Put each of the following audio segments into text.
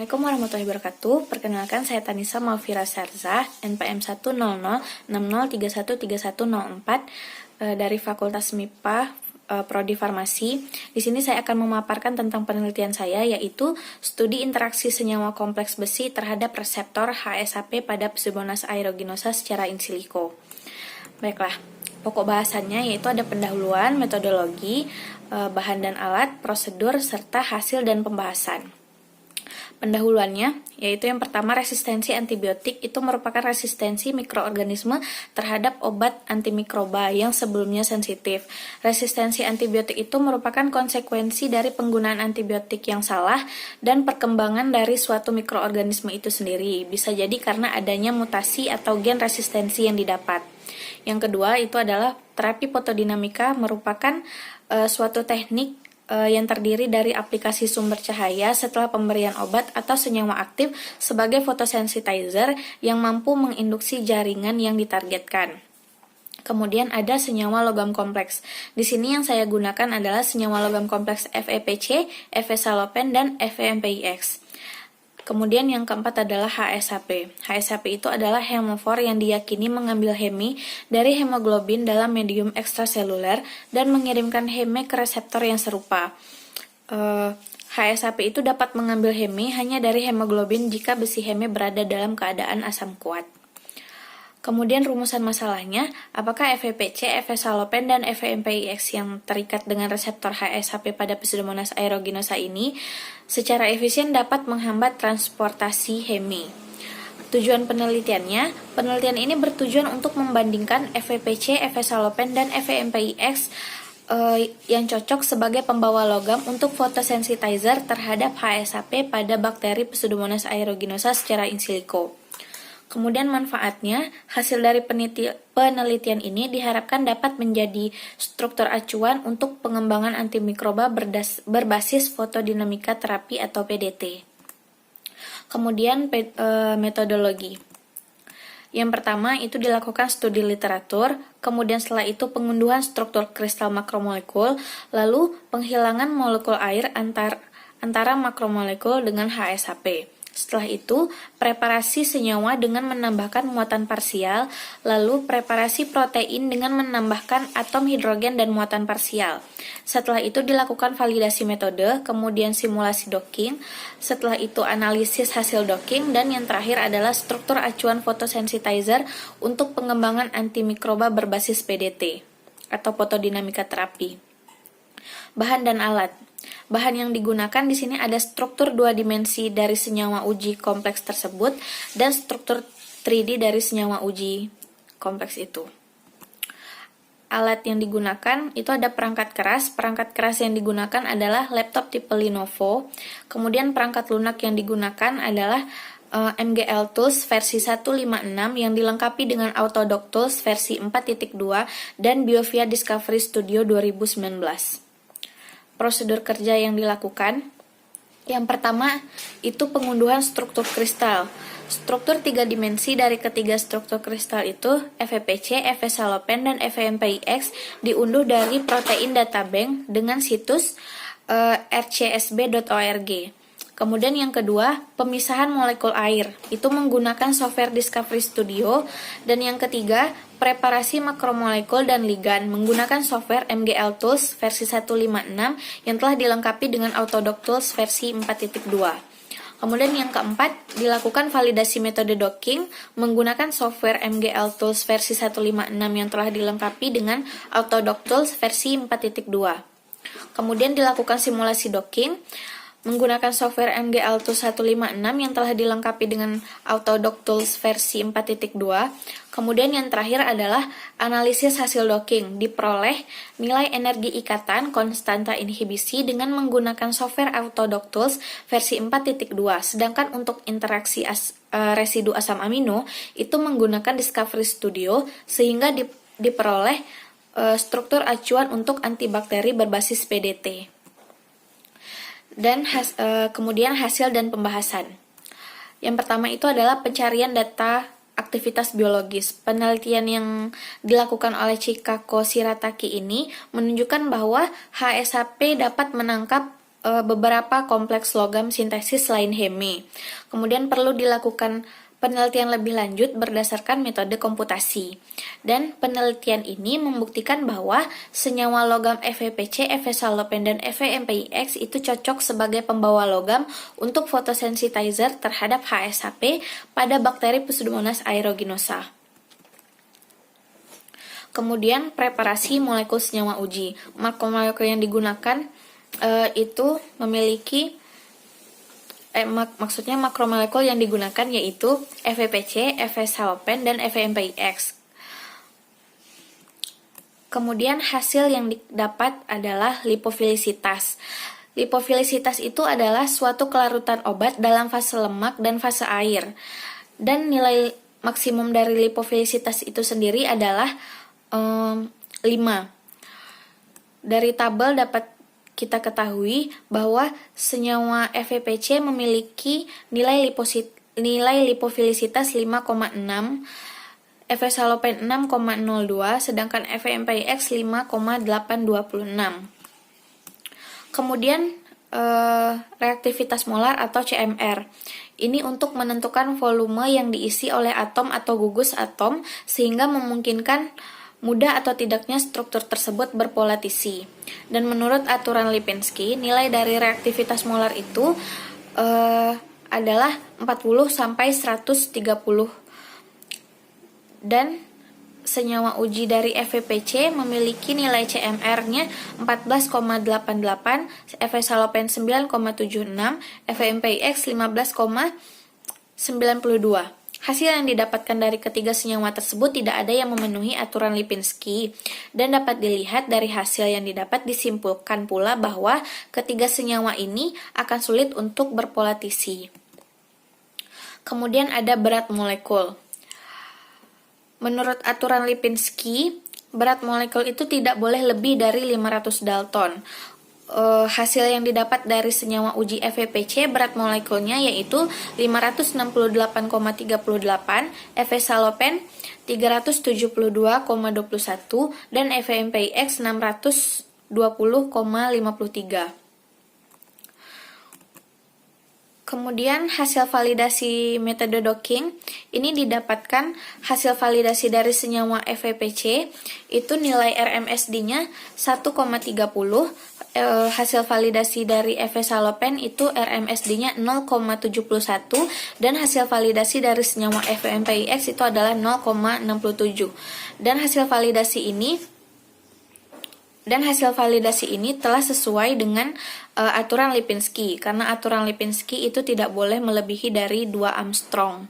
Assalamualaikum warahmatullahi wabarakatuh. Perkenalkan, saya Tanisa Malvira Sarzah, NPM 10060613104 dari Fakultas MIPA Prodi Farmasi. Di sini saya akan memaparkan tentang penelitian saya, yaitu studi interaksi senyawa kompleks besi terhadap reseptor HSAP pada Pseudomonas aeruginosa secara in silico. Baiklah, pokok bahasannya yaitu ada pendahuluan, metodologi, bahan dan alat, prosedur, serta hasil dan pembahasan. Pendahuluannya, yaitu yang pertama resistensi antibiotik itu merupakan resistensi mikroorganisme terhadap obat antimikroba yang sebelumnya sensitif. Resistensi antibiotik itu merupakan konsekuensi dari penggunaan antibiotik yang salah dan perkembangan dari suatu mikroorganisme itu sendiri. Bisa jadi karena adanya mutasi atau gen resistensi yang didapat. Yang kedua itu adalah terapi fotodinamika merupakan suatu teknik yang terdiri dari aplikasi sumber cahaya setelah pemberian obat atau senyawa aktif sebagai photosensitizer yang mampu menginduksi jaringan yang ditargetkan. Kemudian ada senyawa logam kompleks. Di sini yang saya gunakan adalah senyawa logam kompleks FEPC, Efesalopen, dan FEMPIX. Kemudian yang keempat adalah HSAP. HSAP itu adalah hemofor yang diyakini mengambil heme dari hemoglobin dalam medium ekstraseluler dan mengirimkan heme ke reseptor yang serupa. HSAP itu dapat mengambil heme hanya dari hemoglobin jika besi heme berada dalam keadaan asam kuat. Kemudian rumusan masalahnya, apakah FEPC, Efesalopen, dan FEMPIX yang terikat dengan reseptor HSAP pada Pseudomonas aeruginosa ini secara efisien dapat menghambat transportasi heme. Tujuan penelitiannya, penelitian ini bertujuan untuk membandingkan FEPC, Efesalopen, dan FEMPIX yang cocok sebagai pembawa logam untuk photosensitizer terhadap HSAP pada bakteri Pseudomonas aeruginosa secara in silico. Kemudian manfaatnya, hasil dari penelitian ini diharapkan dapat menjadi struktur acuan untuk pengembangan antimikroba berbasis fotodinamika terapi atau PDT. Kemudian metodologi. Yang pertama itu dilakukan studi literatur, kemudian setelah itu pengunduhan struktur kristal makromolekul, lalu penghilangan molekul air antara makromolekul dengan HSAP. Setelah itu, preparasi senyawa dengan menambahkan muatan parsial, lalu preparasi protein dengan menambahkan atom hidrogen dan muatan parsial. Setelah itu dilakukan validasi metode, kemudian simulasi docking, setelah itu analisis hasil docking, dan yang terakhir adalah struktur acuan photosensitizer untuk pengembangan antimikroba berbasis PDT atau fotodinamika terapi. Bahan dan alat. Bahan yang digunakan di sini ada struktur 2 dimensi dari senyawa uji kompleks tersebut dan struktur 3D dari senyawa uji kompleks itu. Alat yang digunakan itu ada perangkat keras. Perangkat keras yang digunakan adalah laptop tipe Lenovo. Kemudian perangkat lunak yang digunakan adalah MGL Tools versi 156 yang dilengkapi dengan Autodock Tools versi 4.2 dan BioVia Discovery Studio 2019. Prosedur kerja yang dilakukan. Yang pertama, itu pengunduhan struktur kristal. Struktur 3 dimensi dari ketiga struktur kristal itu, FEPC, Efesalopen, dan FEMPIX, diunduh dari protein databank dengan situs rcsb.org. Kemudian yang kedua, pemisahan molekul air. Itu menggunakan software Discovery Studio. Dan yang ketiga, preparasi makromolekul dan ligan menggunakan software MGL Tools versi 156 yang telah dilengkapi dengan Autodock Tools versi 4.2. Kemudian yang keempat, dilakukan validasi metode docking menggunakan software MGL Tools versi 156 yang telah dilengkapi dengan Autodock Tools versi 4.2. Kemudian dilakukan simulasi docking menggunakan software MGL Tools 156 yang telah dilengkapi dengan Autodock Tools versi 4.2. Kemudian yang terakhir adalah analisis hasil docking, diperoleh nilai energi ikatan konstanta inhibisi dengan menggunakan software Autodock Tools versi 4.2. Sedangkan untuk interaksi residu asam amino itu menggunakan Discovery Studio sehingga diperoleh struktur acuan untuk antibakteri berbasis PDT. Dan kemudian hasil dan pembahasan. Yang pertama itu adalah pencarian data aktivitas biologis. Penelitian yang dilakukan oleh Chikako Shirataki ini menunjukkan bahwa HSAP dapat menangkap beberapa kompleks logam sintesis selain Heme. Kemudian perlu dilakukan penelitian lebih lanjut berdasarkan metode komputasi. Dan penelitian ini membuktikan bahwa senyawa logam FePC, Fesalopen, dan FeMPIX itu cocok sebagai pembawa logam untuk photosensitizer terhadap HSHP pada bakteri Pseudomonas aeruginosa. Kemudian preparasi molekul senyawa uji. Molekul yang digunakan itu memiliki maksudnya makromolekul yang digunakan yaitu FePC, Fesalopen, dan FeMPIX. Kemudian hasil yang didapat adalah lipofilisitas. Lipofilisitas itu adalah suatu kelarutan obat dalam fase lemak dan fase air. Dan nilai maksimum dari lipofilisitas itu sendiri adalah 5. Dari tabel dapat kita ketahui bahwa senyawa FePC memiliki nilai lipofilisitas 5,6, Fesalopen 6,02, sedangkan FeMPIX 5,826. Kemudian reaktivitas molar atau CMR. Ini untuk menentukan volume yang diisi oleh atom atau gugus atom sehingga memungkinkan mudah atau tidaknya struktur tersebut berpolatisi. Dan menurut aturan Lipinski, nilai dari reaktivitas molar itu adalah 40 sampai 130. Dan senyawa uji dari FePC memiliki nilai CMR-nya 14,88, Fesalopen 9,76, FeMPIX 15,92. Hasil yang didapatkan dari ketiga senyawa tersebut tidak ada yang memenuhi aturan Lipinski, dan dapat dilihat dari hasil yang didapat disimpulkan pula bahwa ketiga senyawa ini akan sulit untuk berpolatisi. Kemudian ada berat molekul. Menurut aturan Lipinski, berat molekul itu tidak boleh lebih dari 500 Dalton. Hasil yang didapat dari senyawa uji FePC berat molekulnya yaitu 568,38, Fesalopen 372,21, dan FeMPIX 620,53. Kemudian hasil validasi metode docking, ini didapatkan hasil validasi dari senyawa FePC, itu nilai RMSD-nya 1,30, hasil validasi dari Fesalopen itu RMSD-nya 0,71, dan hasil validasi dari senyawa FeMPIX itu adalah 0,67. Dan hasil validasi ini telah sesuai dengan aturan Lipinski, karena aturan Lipinski itu tidak boleh melebihi dari 2 Armstrong.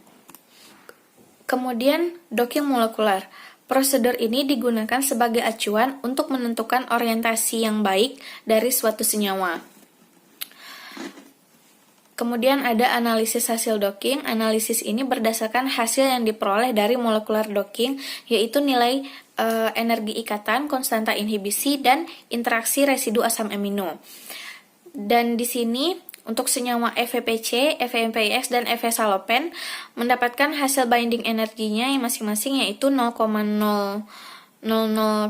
Kemudian docking molekular. Prosedur ini digunakan sebagai acuan untuk menentukan orientasi yang baik dari suatu senyawa. Kemudian ada analisis hasil docking. Analisis ini berdasarkan hasil yang diperoleh dari molekular docking, yaitu nilai energi ikatan, konstanta inhibisi, dan interaksi residu asam amino. Dan di sini untuk senyawa FePC, FeMPIX, dan Fesalopen mendapatkan hasil binding energinya yang masing-masing yaitu 0,000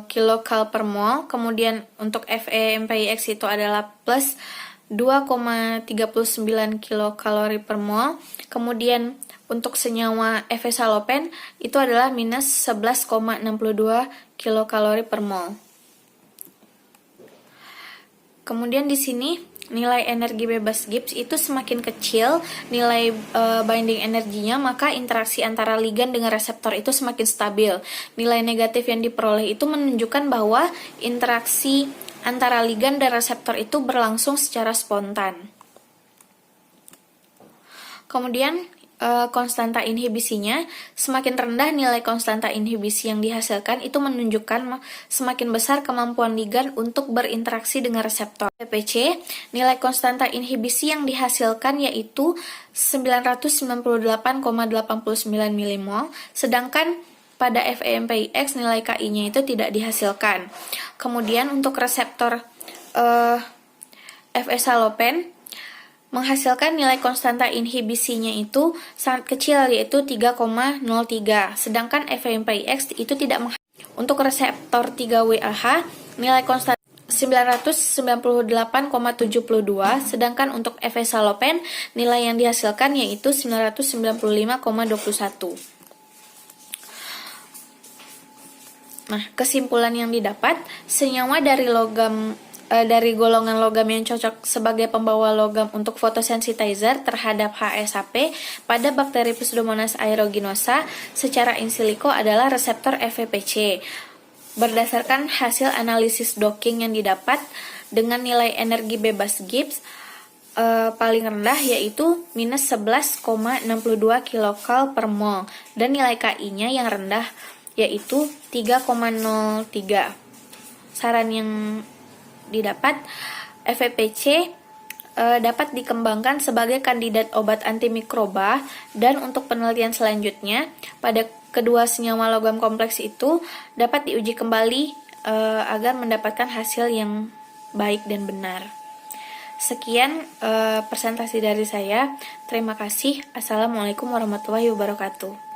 kcal per mol. Kemudian untuk FeMPIX itu adalah plus 2,39 kilokalori per mol. Kemudian untuk senyawa Fesalopen itu adalah minus 11,62 kilokalori per mol. Kemudian di sini nilai energi bebas Gibbs itu semakin kecil nilai binding energinya, maka interaksi antara ligan dengan reseptor itu semakin stabil. Nilai negatif yang diperoleh itu menunjukkan bahwa interaksi antara ligan dan reseptor itu berlangsung secara spontan. Kemudian konstanta inhibisinya, semakin rendah nilai konstanta inhibisi yang dihasilkan itu menunjukkan semakin besar kemampuan ligan untuk berinteraksi dengan reseptor. FePC, nilai konstanta inhibisi yang dihasilkan yaitu 998,89 mmol, sedangkan pada FeMPIX nilai Ki-nya itu tidak dihasilkan. Kemudian untuk reseptor Fesalopen menghasilkan nilai konstanta inhibisinya itu sangat kecil yaitu 3,03, sedangkan FeMPIX itu tidak menghasilkan. Untuk reseptor 3-WAH nilai konstanta 998,72, sedangkan untuk efesalopen nilai yang dihasilkan yaitu 995,21. Nah, kesimpulan yang didapat, senyawa dari golongan logam yang cocok sebagai pembawa logam untuk photosensitizer terhadap HSAP pada bakteri Pseudomonas aeruginosa secara in silico adalah reseptor FEPC. Berdasarkan hasil analisis docking yang didapat dengan nilai energi bebas Gibbs paling rendah yaitu minus 11,62 kilokal per mol dan nilai KI-nya yang rendah yaitu 3,03. Saran yang didapat, FEPC dapat dikembangkan sebagai kandidat obat antimikroba, dan untuk penelitian selanjutnya pada kedua senyawa logam kompleks itu dapat diuji kembali agar mendapatkan hasil yang baik dan benar. Sekian presentasi dari saya. Terima kasih. Assalamualaikum warahmatullahi wabarakatuh.